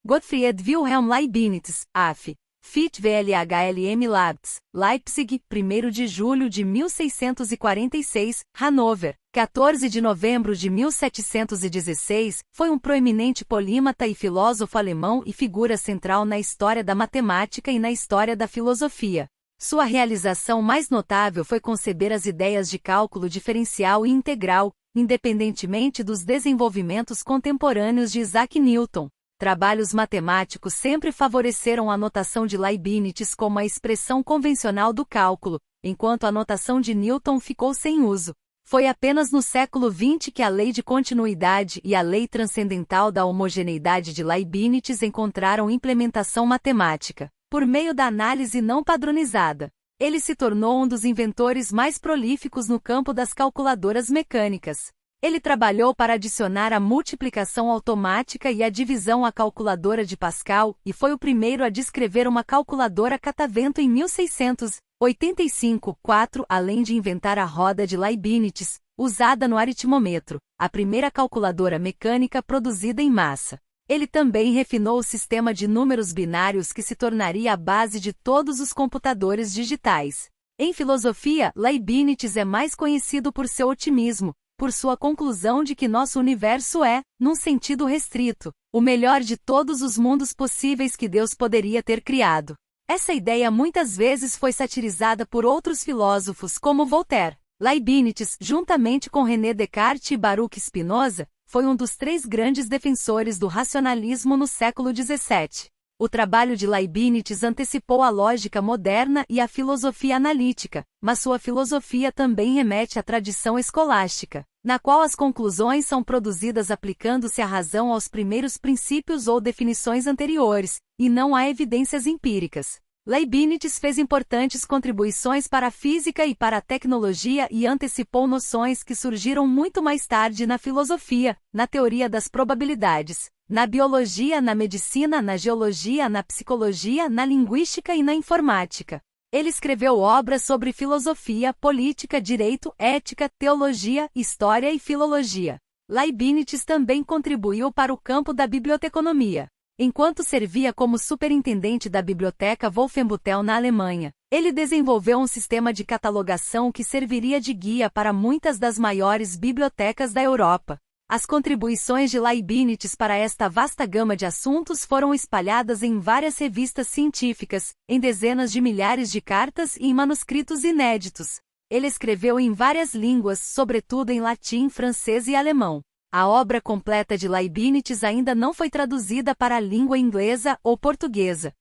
Gottfried Wilhelm Leibniz, AF. Fit VLHLM Labs, Leipzig, 1º de julho de 1646, Hanover, 14 de novembro de 1716, foi um proeminente polímata e filósofo alemão e figura central na história da matemática e na história da filosofia. Sua realização mais notável foi conceber as ideias de cálculo diferencial e integral, independentemente dos desenvolvimentos contemporâneos de Isaac Newton. Trabalhos matemáticos sempre favoreceram a notação de Leibniz como a expressão convencional do cálculo, enquanto a notação de Newton ficou sem uso. Foi apenas no século XX que a lei de continuidade e a lei transcendental da homogeneidade de Leibniz encontraram implementação matemática, por meio da análise não padronizada. Ele se tornou um dos inventores mais prolíficos no campo das calculadoras mecânicas. Ele trabalhou para adicionar a multiplicação automática e a divisão à calculadora de Pascal, e foi o primeiro a descrever uma calculadora catavento em 1685, além de inventar a roda de Leibniz, usada no aritmômetro, a primeira calculadora mecânica produzida em massa. Ele também refinou o sistema de números binários que se tornaria a base de todos os computadores digitais. Em filosofia, Leibniz é mais conhecido por seu otimismo, por sua conclusão de que nosso universo é, num sentido restrito, o melhor de todos os mundos possíveis que Deus poderia ter criado. Essa ideia muitas vezes foi satirizada por outros filósofos como Voltaire. Leibniz, juntamente com René Descartes e Baruch Spinoza, foi um dos 3 grandes defensores do racionalismo no século XVII. O trabalho de Leibniz antecipou a lógica moderna e a filosofia analítica, mas sua filosofia também remete à tradição escolástica, na qual as conclusões são produzidas aplicando-se a razão aos primeiros princípios ou definições anteriores, e não a evidências empíricas. Leibniz fez importantes contribuições para a física e para a tecnologia e antecipou noções que surgiram muito mais tarde na filosofia, na teoria das probabilidades, na biologia, na medicina, na geologia, na psicologia, na linguística e na informática. Ele escreveu obras sobre filosofia, política, direito, ética, teologia, história e filologia. Leibniz também contribuiu para o campo da biblioteconomia. Enquanto servia como superintendente da Biblioteca Wolfenbüttel na Alemanha, ele desenvolveu um sistema de catalogação que serviria de guia para muitas das maiores bibliotecas da Europa. As contribuições de Leibniz para esta vasta gama de assuntos foram espalhadas em várias revistas científicas, em dezenas de milhares de cartas e em manuscritos inéditos. Ele escreveu em várias línguas, sobretudo em latim, francês e alemão. A obra completa de Leibniz ainda não foi traduzida para a língua inglesa ou portuguesa.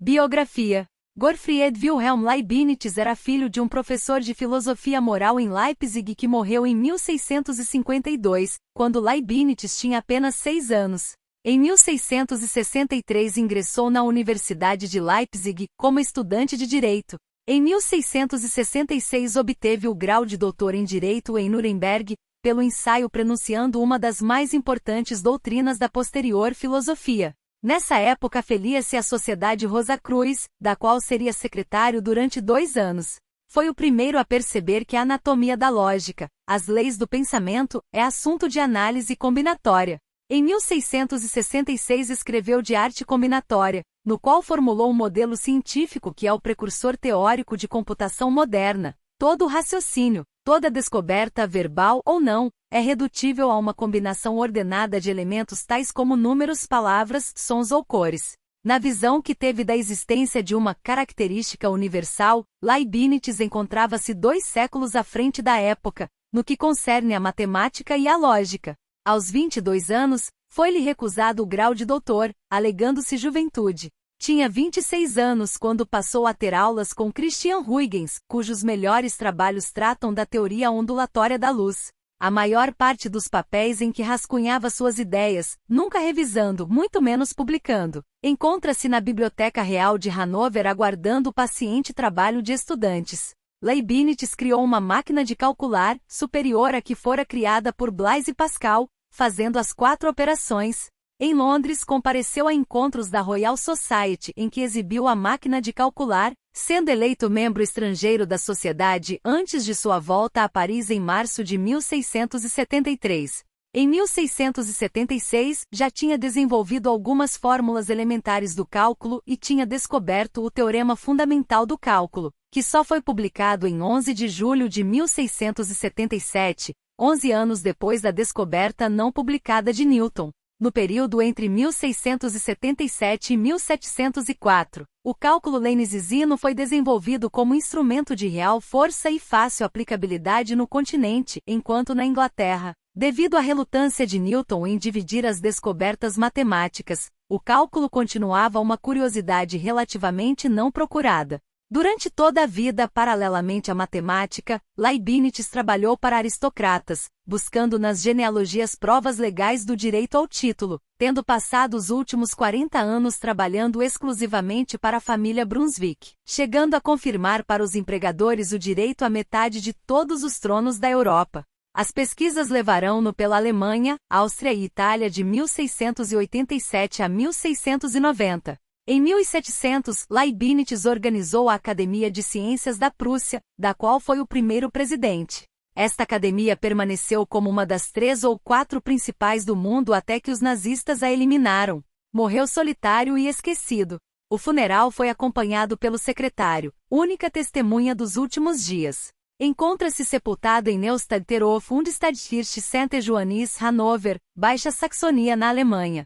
Biografia. Gottfried Wilhelm Leibniz era filho de um professor de filosofia moral em Leipzig que morreu em 1652, quando Leibniz tinha apenas 6 anos. Em 1663 ingressou na Universidade de Leipzig como estudante de direito. Em 1666 obteve o grau de doutor em direito em Nuremberg, pelo ensaio prenunciando uma das mais importantes doutrinas da posterior filosofia. Nessa época felia-se a Sociedade Rosacruz, da qual seria secretário durante 2 anos. Foi o primeiro a perceber que a anatomia da lógica, as leis do pensamento, é assunto de análise combinatória. Em 1666 escreveu De Arte Combinatória, no qual formulou um modelo científico que é o precursor teórico de computação moderna. Todo raciocínio, toda descoberta, verbal ou não, é redutível a uma combinação ordenada de elementos tais como números, palavras, sons ou cores. Na visão que teve da existência de uma característica universal, Leibniz encontrava-se 2 séculos à frente da época, no que concerne à matemática e à lógica. Aos 22 anos, foi-lhe recusado o grau de doutor, alegando-se juventude. Tinha 26 anos quando passou a ter aulas com Christian Huygens, cujos melhores trabalhos tratam da teoria ondulatória da luz. A maior parte dos papéis em que rascunhava suas ideias, nunca revisando, muito menos publicando, encontra-se na Biblioteca Real de Hanover aguardando o paciente trabalho de estudantes. Leibniz criou uma máquina de calcular, superior à que fora criada por Blaise Pascal, fazendo as 4 operações. Em Londres compareceu a encontros da Royal Society em que exibiu a máquina de calcular, sendo eleito membro estrangeiro da sociedade antes de sua volta a Paris em março de 1673. Em 1676, já tinha desenvolvido algumas fórmulas elementares do cálculo e tinha descoberto o teorema fundamental do cálculo, que só foi publicado em 11 de julho de 1677, 11 anos depois da descoberta não publicada de Newton. No período entre 1677 e 1704, o cálculo leinesiano foi desenvolvido como instrumento de real força e fácil aplicabilidade no continente, enquanto na Inglaterra, devido à relutância de Newton em dividir as descobertas matemáticas, o cálculo continuava uma curiosidade relativamente não procurada. Durante toda a vida paralelamente à matemática, Leibniz trabalhou para aristocratas, buscando nas genealogias provas legais do direito ao título, tendo passado os últimos 40 anos trabalhando exclusivamente para a família Brunswick, chegando a confirmar para os empregadores o direito à metade de todos os tronos da Europa. As pesquisas levaram-no pela Alemanha, Áustria e Itália de 1687 a 1690. Em 1700, Leibniz organizou a Academia de Ciências da Prússia, da qual foi o primeiro presidente. Esta academia permaneceu como uma das 3 ou 4 principais do mundo até que os nazistas a eliminaram. Morreu solitário e esquecido. O funeral foi acompanhado pelo secretário, única testemunha dos últimos dias. Encontra-se sepultado em Neustadt-Terhof Unstadtkirche St. Johannis, Hannover, Baixa Saxonia, na Alemanha.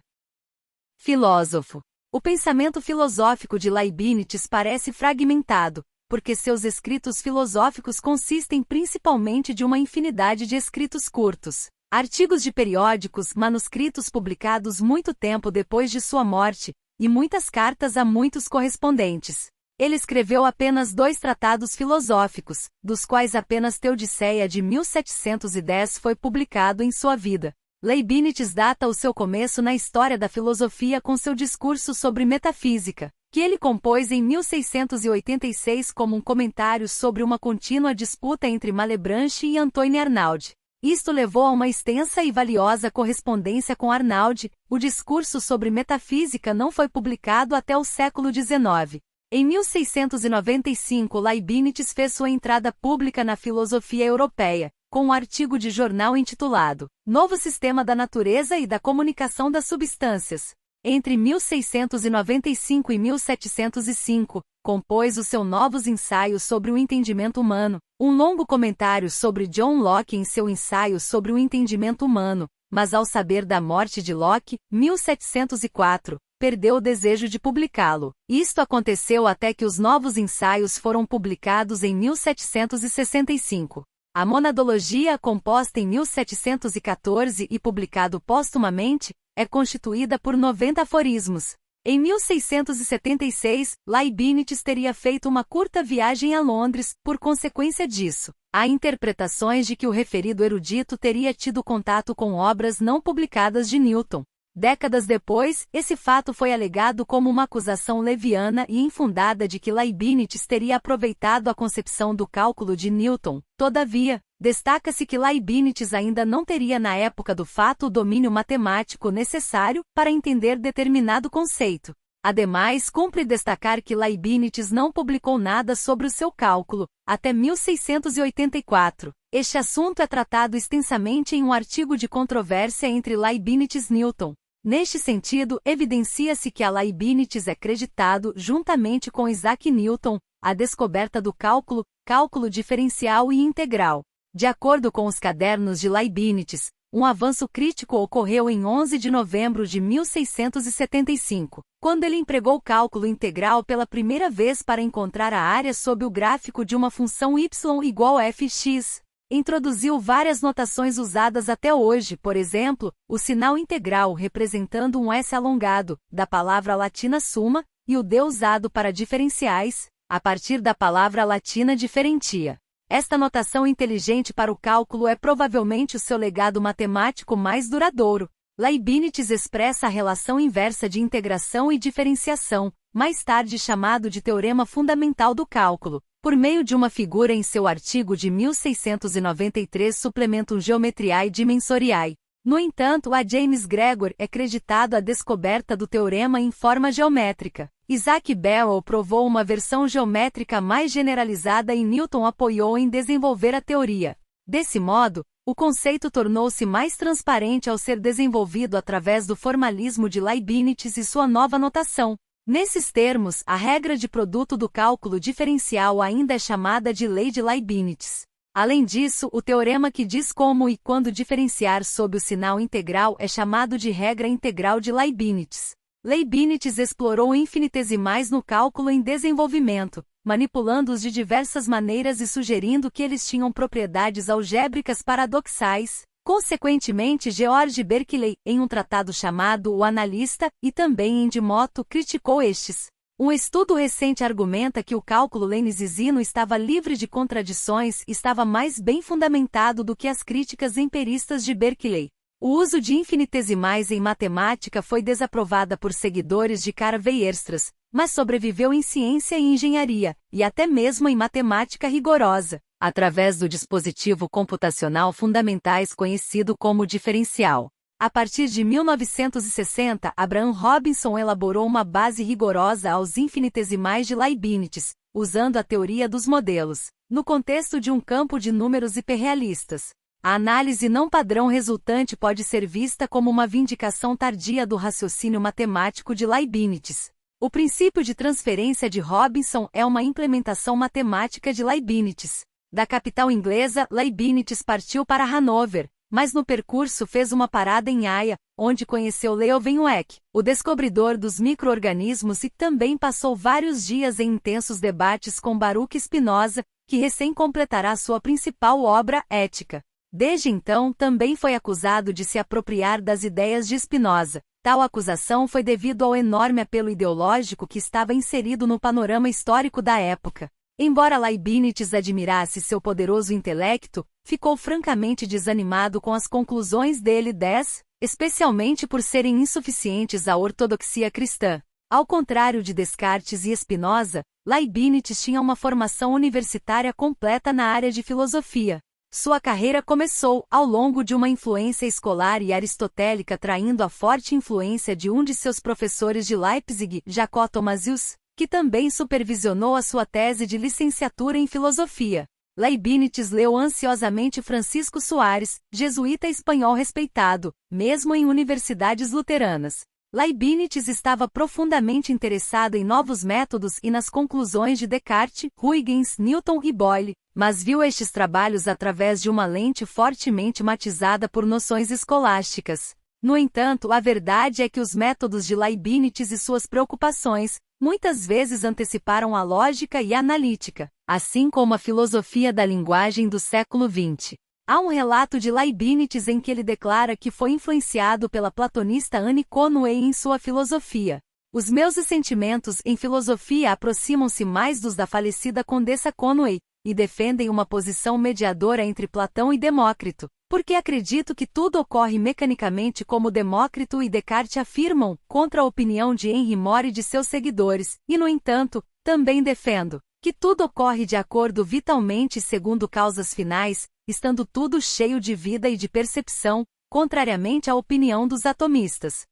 Filósofo. O pensamento filosófico de Leibniz parece fragmentado, porque seus escritos filosóficos consistem principalmente de uma infinidade de escritos curtos, artigos de periódicos, manuscritos publicados muito tempo depois de sua morte, e muitas cartas a muitos correspondentes. Ele escreveu apenas 2 tratados filosóficos, dos quais apenas Teodiceia de 1710 foi publicado em sua vida. Leibniz data o seu começo na história da filosofia com seu discurso sobre metafísica, que ele compôs em 1686 como um comentário sobre uma contínua disputa entre Malebranche e Antoine Arnauld. Isto levou a uma extensa e valiosa correspondência com Arnauld. O discurso sobre metafísica não foi publicado até o século XIX. Em 1695, Leibniz fez sua entrada pública na filosofia europeia, com um artigo de jornal intitulado Novo Sistema da Natureza e da Comunicação das Substâncias. Entre 1695 e 1705, compôs os seus Novos Ensaios sobre o Entendimento Humano, um longo comentário sobre John Locke em seu Ensaio sobre o Entendimento Humano, mas ao saber da morte de Locke, 1704, perdeu o desejo de publicá-lo. Isto aconteceu até que os Novos Ensaios foram publicados em 1765. A Monadologia, composta em 1714 e publicado póstumamente, é constituída por 90 aforismos. Em 1676, Leibniz teria feito uma curta viagem a Londres, por consequência disso. Há interpretações de que o referido erudito teria tido contato com obras não publicadas de Newton. Décadas depois, esse fato foi alegado como uma acusação leviana e infundada de que Leibniz teria aproveitado a concepção do cálculo de Newton. Todavia, destaca-se que Leibniz ainda não teria na época do fato o domínio matemático necessário para entender determinado conceito. Ademais, cumpre destacar que Leibniz não publicou nada sobre o seu cálculo, até 1684. Este assunto é tratado extensamente em um artigo de controvérsia entre Leibniz e Newton. Neste sentido, evidencia-se que a Leibniz é creditado, juntamente com Isaac Newton, a descoberta do cálculo diferencial e integral. De acordo com os cadernos de Leibniz, um avanço crítico ocorreu em 11 de novembro de 1675, quando ele empregou o cálculo integral pela primeira vez para encontrar a área sob o gráfico de uma função y igual a fx. Introduziu várias notações usadas até hoje, por exemplo, o sinal integral representando um S alongado, da palavra latina summa, e o D usado para diferenciais, a partir da palavra latina diferentia. Esta notação inteligente para o cálculo é provavelmente o seu legado matemático mais duradouro. Leibniz expressa a relação inversa de integração e diferenciação, mais tarde chamado de teorema fundamental do cálculo, por meio de uma figura em seu artigo de 1693 Supplementum Geometriae Dimensoriae. No entanto, a James Gregor é creditado a descoberta do teorema em forma geométrica. Isaac Barrow provou uma versão geométrica mais generalizada e Newton apoiou em desenvolver a teoria. Desse modo, O conceito tornou-se mais transparente ao ser desenvolvido através do formalismo de Leibniz e sua nova notação. Nesses termos, a regra de produto do cálculo diferencial ainda é chamada de lei de Leibniz. Além disso, o teorema que diz como e quando diferenciar sob o sinal integral é chamado de regra integral de Leibniz. Leibniz explorou infinitesimais no cálculo em desenvolvimento, manipulando-os de diversas maneiras e sugerindo que eles tinham propriedades algébricas paradoxais. Consequentemente, George Berkeley, em um tratado chamado O Analista, e também em De Moto, criticou estes. Um estudo recente argumenta que o cálculo leinesiano estava livre de contradições e estava mais bem fundamentado do que as críticas empiristas de Berkeley. O uso de infinitesimais em matemática foi desaprovada por seguidores de Weierstrass, mas sobreviveu em ciência e engenharia, e até mesmo em matemática rigorosa, através do dispositivo computacional fundamentais conhecido como diferencial. A partir de 1960, Abraham Robinson elaborou uma base rigorosa aos infinitesimais de Leibniz, usando a teoria dos modelos, no contexto de um campo de números hiperrealistas. A análise não padrão resultante pode ser vista como uma vindicação tardia do raciocínio matemático de Leibniz. O princípio de transferência de Robinson é uma implementação matemática de Leibniz. Da capital inglesa, Leibniz partiu para Hanover, mas no percurso fez uma parada em Haia, onde conheceu Leeuwenhoek, o descobridor dos micro-organismos, e também passou vários dias em intensos debates com Baruch Spinoza, que recém completará sua principal obra, Ética. Desde então, também foi acusado de se apropriar das ideias de Spinoza. Tal acusação foi devido ao enorme apelo ideológico que estava inserido no panorama histórico da época. Embora Leibniz admirasse seu poderoso intelecto, ficou francamente desanimado com as conclusões dele, especialmente por serem insuficientes à ortodoxia cristã. Ao contrário de Descartes e Spinoza, Leibniz tinha uma formação universitária completa na área de filosofia. Sua carreira começou, ao longo de uma influência escolar e aristotélica, traindo a forte influência de um de seus professores de Leipzig, Jacob Thomasius, que também supervisionou a sua tese de licenciatura em filosofia. Leibniz leu ansiosamente Francisco Soares, jesuíta espanhol respeitado, mesmo em universidades luteranas. Leibniz estava profundamente interessado em novos métodos e nas conclusões de Descartes, Huygens, Newton e Boyle, mas viu estes trabalhos através de uma lente fortemente matizada por noções escolásticas. No entanto, a verdade é que os métodos de Leibniz e suas preocupações, muitas vezes anteciparam a lógica e a analítica, assim como a filosofia da linguagem do século XX. Há um relato de Leibniz em que ele declara que foi influenciado pela platonista Anne Conway em sua filosofia. Os meus sentimentos em filosofia aproximam-se mais dos da falecida Condessa Conway, e defendem uma posição mediadora entre Platão e Demócrito, porque acredito que tudo ocorre mecanicamente como Demócrito e Descartes afirmam, contra a opinião de Henry Moore e de seus seguidores, e no entanto, também defendo que tudo ocorre de acordo vitalmente segundo causas finais, estando tudo cheio de vida e de percepção, contrariamente à opinião dos atomistas.